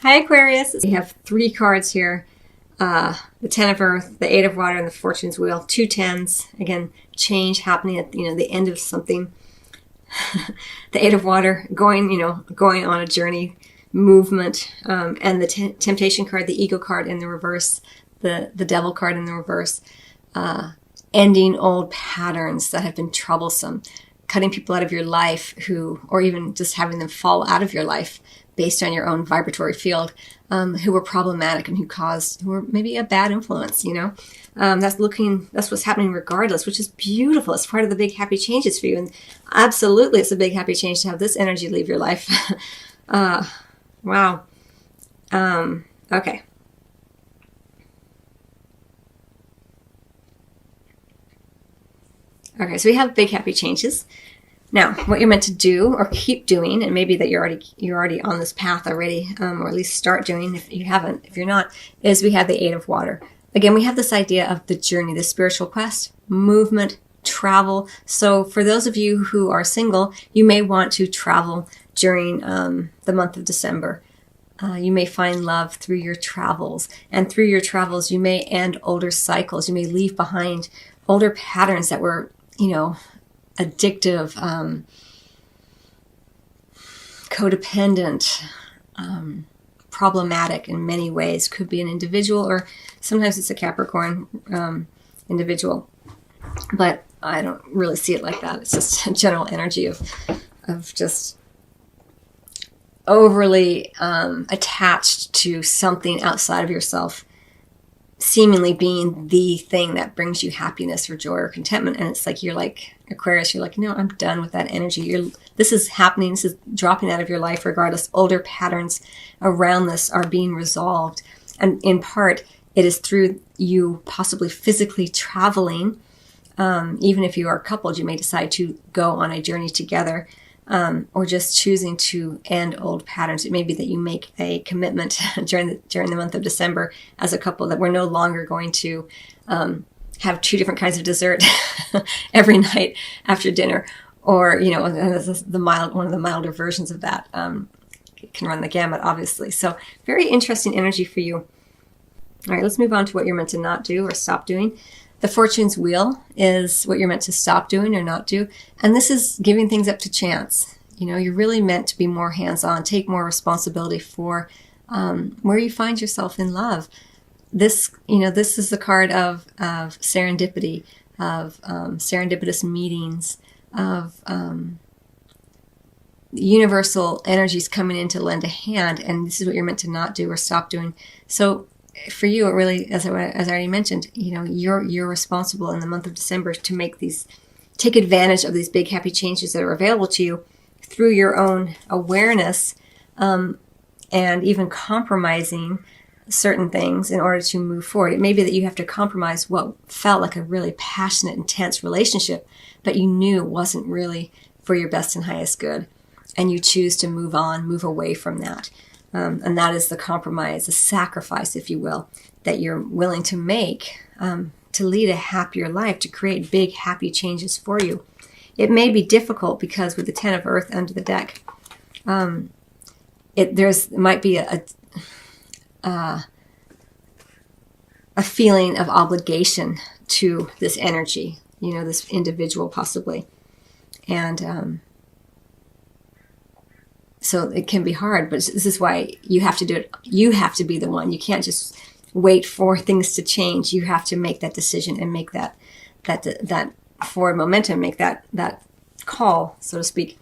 Hi Aquarius. We have 3 cards here. The Ten of Earth, the Eight of Water, and the Fortune's Wheel. 2 tens. Again, change happening at the end of something. The Eight of Water, going on a journey, movement, and the Temptation card, the Ego card in the reverse, the Devil card in the reverse. Ending old patterns that have been troublesome, cutting people out of your life or even just having them fall out of your life based on your own vibratory field, who were problematic and who were maybe a bad influence, That's what's happening regardless, which is beautiful. It's part of the big happy changes for you. And absolutely, it's a big happy change to have this energy leave your life. Wow. Okay. Okay, so we have big happy changes. Now, what you're meant to do or keep doing, and maybe that you're already on this path already, or at least start doing if you haven't, if you're not, is we have the Eight of Water. Again, we have this idea of the journey, the spiritual quest, movement, travel. So for those of you who are single, you may want to travel during the month of December. You may find love through your travels. And through your travels, you may end older cycles. You may leave behind older patterns that were, addictive, codependent, problematic in many ways. Could be an individual, or sometimes it's a Capricorn individual. But I don't really see it like that. It's just a general energy of just overly attached to something outside of yourself, seemingly being the thing that brings you happiness or joy or contentment. And it's like, you're like Aquarius, you're like, no, I'm done with that energy. This is happening. This is dropping out of your life regardless. Older patterns around this are being resolved. And in part, it is through you possibly physically traveling. Even if you are coupled, you may decide to go on a journey together, or just choosing to end old patterns. It may be that you make a commitment during the month of December as a couple that we're no longer going to have 2 different kinds of dessert every night after dinner, or one of the milder versions of that. It can run the gamut, obviously. So very interesting energy for you. All right, let's move on to what you're meant to not do or stop doing. The Fortune's Wheel is what you're meant to stop doing or not do. And this is giving things up to chance. You're really meant to be more hands-on, take more responsibility for where you find yourself in love. This is the card of serendipity, of serendipitous meetings, of universal energies coming in to lend a hand. And this is what you're meant to not do or stop doing. So for you, it really, as I already mentioned, you're responsible in the month of December to take advantage of these big happy changes that are available to you through your own awareness, and even compromising certain things in order to move forward. It may be that you have to compromise what felt like a really passionate, intense relationship, but you knew wasn't really for your best and highest good, and you choose to move on, move away from that. And that is the compromise, the sacrifice, if you will, that you're willing to make to lead a happier life, to create big, happy changes for you. It may be difficult because with the Ten of Earth under the deck, it might be a feeling of obligation to this energy, this individual possibly. And so it can be hard, but this is why you have to do it. You have to be the one. You can't just wait for things to change. You have to make that decision and make that forward momentum, make that call, so to speak,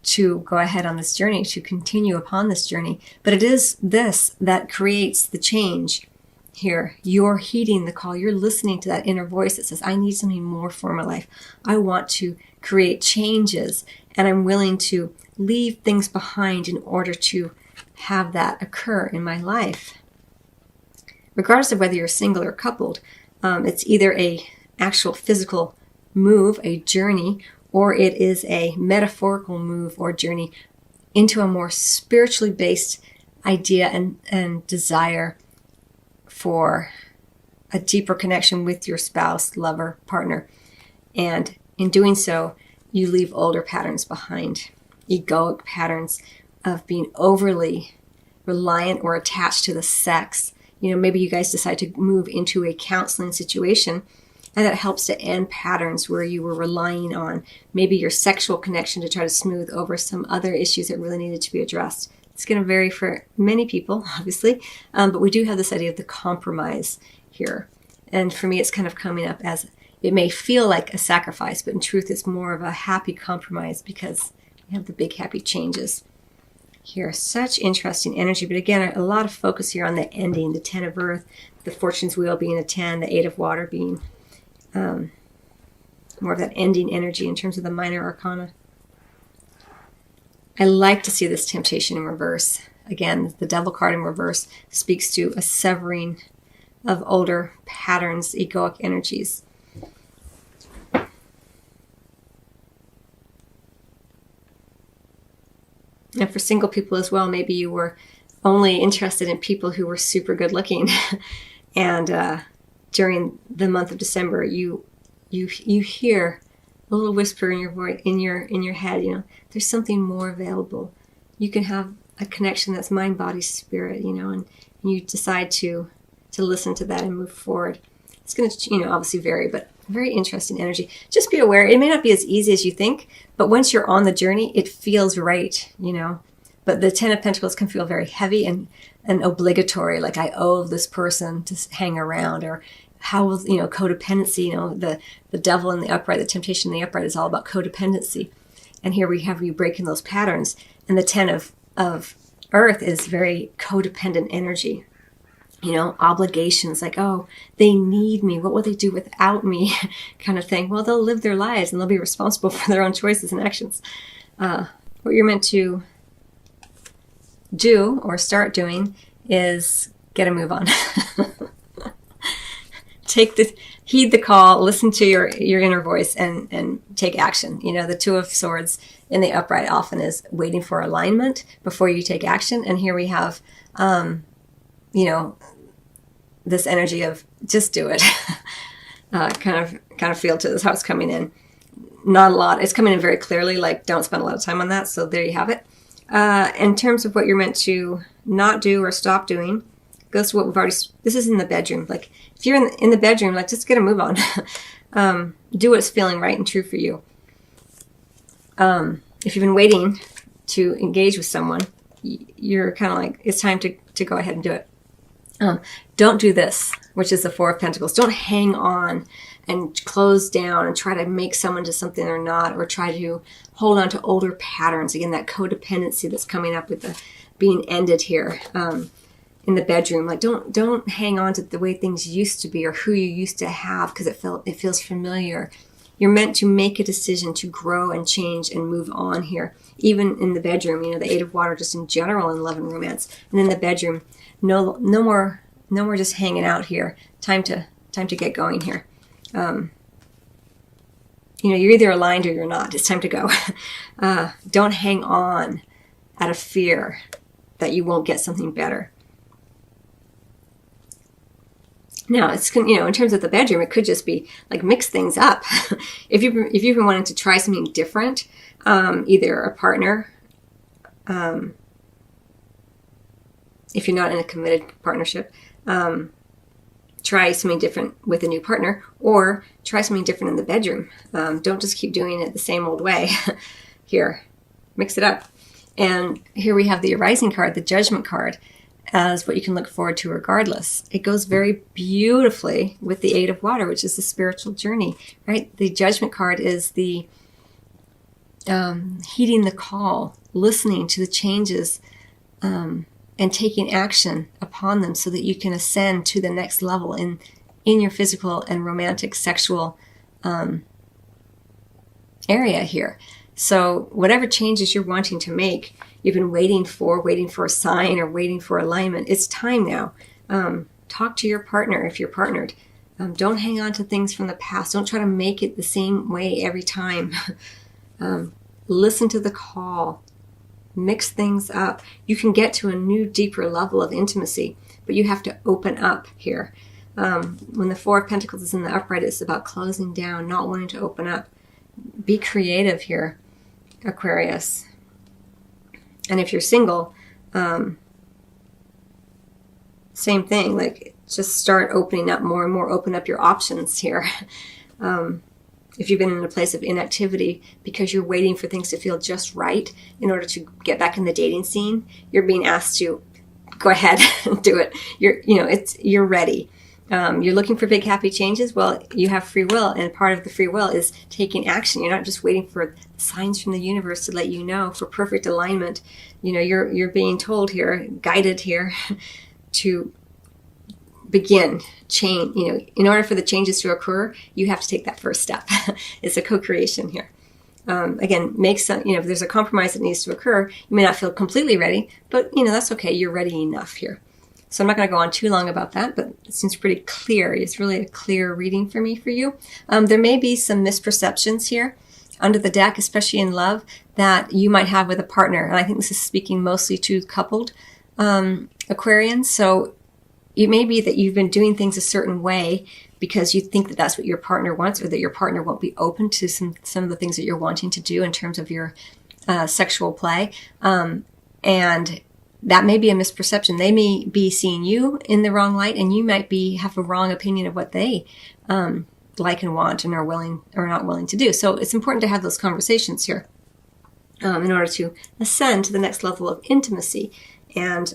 to go ahead on this journey, to continue upon this journey. But it is this that creates the change here. You're heeding the call. You're listening to that inner voice that says, I need something more for my life. I want to create changes, and I'm willing to leave things behind in order to have that occur in my life. Regardless of whether you're single or coupled, it's either a actual physical move, a journey, or it is a metaphorical move or journey into a more spiritually based idea and desire for a deeper connection with your spouse, lover, partner. And in doing so, you leave older patterns behind. Egoic patterns of being overly reliant or attached to the sex. You know, maybe you guys decide to move into a counseling situation, and that helps to end patterns where you were relying on maybe your sexual connection to try to smooth over some other issues that really needed to be addressed. It's going to vary for many people, obviously, but we do have this idea of the compromise here. And for me, it's kind of coming up as, it may feel like a sacrifice, but in truth, it's more of a happy compromise because we have the big happy changes here. Such interesting energy. But again, a lot of focus here on the ending, the 10 of Earth, the Fortune's Wheel being a 10, the 8 of Water being more of that ending energy in terms of the minor arcana. I like to see this temptation in reverse. Again, the Devil card in reverse speaks to a severing of older patterns, egoic energies. And for single people as well, maybe you were only interested in people who were super good looking. And during the month of December, you hear a little whisper in your voice, in your head, you know, there's something more available. You can have a connection that's mind, body, spirit, you know, and you decide to listen to that and move forward. It's going to, you know, obviously vary, but very interesting energy. Just be aware, it may not be as easy as you think, but once you're on the journey, it feels right, you know. But the 10 of Pentacles can feel very heavy and obligatory, like I owe this person to hang around, or how will, you know, codependency, you know, the devil in the upright, the temptation in the upright is all about codependency. And here we have you breaking those patterns. And the 10 of Earth is very codependent energy. You know, obligations, like, oh, they need me. What will they do without me? Kind of thing. Well, they'll live their lives and they'll be responsible for their own choices and actions. What you're meant to do or start doing is get a move on. Heed the call, listen to your inner voice, and take action. You know, the 2 of Swords in the upright often is waiting for alignment before you take action. And here we have, you know, this energy of just do it. kind of feel to this how it's coming in. Not a lot. It's coming in very clearly, like don't spend a lot of time on that. So there you have it. In terms of what you're meant to not do or stop doing, goes to what we've already, this is in the bedroom. Like if you're in the bedroom, like just get a move on. Do what's feeling right and true for you. If you've been waiting to engage with someone, you're kind of like, it's time to go ahead and do it. Don't do this, which is the 4 of Pentacles. Don't hang on and close down and try to make someone to something they're not, or try to hold on to older patterns. Again, that codependency that's coming up with the being ended here in the bedroom. Like don't hang on to the way things used to be or who you used to have because it feels familiar. You're meant to make a decision to grow and change and move on here. Even in the bedroom, you know, the 8 of Water just in general in love and romance. And in the bedroom, no more just hanging out here. Time to get going here. You know, you're either aligned or you're not. It's time to go. Don't hang on out of fear that you won't get something better. Now, it's, you know, in terms of the bedroom, it could just be like mix things up. If you've been wanting to try something different, either a partner, if you're not in a committed partnership, try something different with a new partner, or try something different in the bedroom. Don't just keep doing it the same old way. Here, mix it up. And here we have the Arising card, the Judgment card, as what you can look forward to regardless. It goes very beautifully with the 8 of Water, which is the spiritual journey, right? The Judgment card is the heeding the call, listening to the changes, and taking action upon them so that you can ascend to the next level in your physical and romantic sexual area here. So whatever changes you're wanting to make, you've been waiting for a sign or waiting for alignment, it's time now. Talk to your partner if you're partnered. Don't hang on to things from the past. Don't try to make it the same way every time. Listen to the call. Mix things up. You can get to a new, deeper level of intimacy, but you have to open up here. When the 4 of Pentacles is in the upright, it's about closing down, not wanting to open up. Be creative here, Aquarius. And if you're single, same thing. Like, just start opening up more and more. Open up your options here. If you've been in a place of inactivity because you're waiting for things to feel just right in order to get back in the dating scene, you're being asked to go ahead and do it. You're ready. You're looking for big happy changes. Well, you have free will, and part of the free will is taking action. You're not just waiting for signs from the universe to let you know for perfect alignment. You're being told here, guided here, to begin change. In order for the changes to occur, you have to take that first step. It's a co-creation here. Again, if there's a compromise that needs to occur, you may not feel completely ready, but that's okay. You're ready enough here. So I'm not going to go on too long about that, but it seems pretty clear. It's really a clear reading for me, for you. There may be some misperceptions here under the deck, especially in love, that you might have with a partner. And I think this is speaking mostly to coupled Aquarians. So it may be that you've been doing things a certain way because you think that that's what your partner wants, or that your partner won't be open to some of the things that you're wanting to do in terms of your sexual play. And that may be a misperception. They may be seeing you in the wrong light, and you might have a wrong opinion of what they like and want and are willing or not willing to do. So it's important to have those conversations here in order to ascend to the next level of intimacy and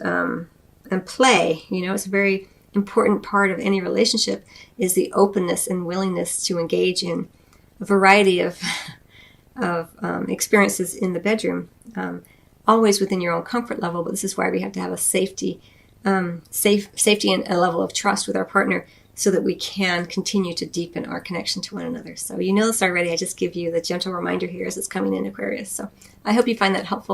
play. It's a very important part of any relationship, is the openness and willingness to engage in a variety of experiences in the bedroom, always within your own comfort level. But this is why we have to have a safety and a level of trust with our partner, so that we can continue to deepen our connection to one another. So you know this already. I just give you the gentle reminder here as it's coming in, Aquarius. So I hope you find that helpful.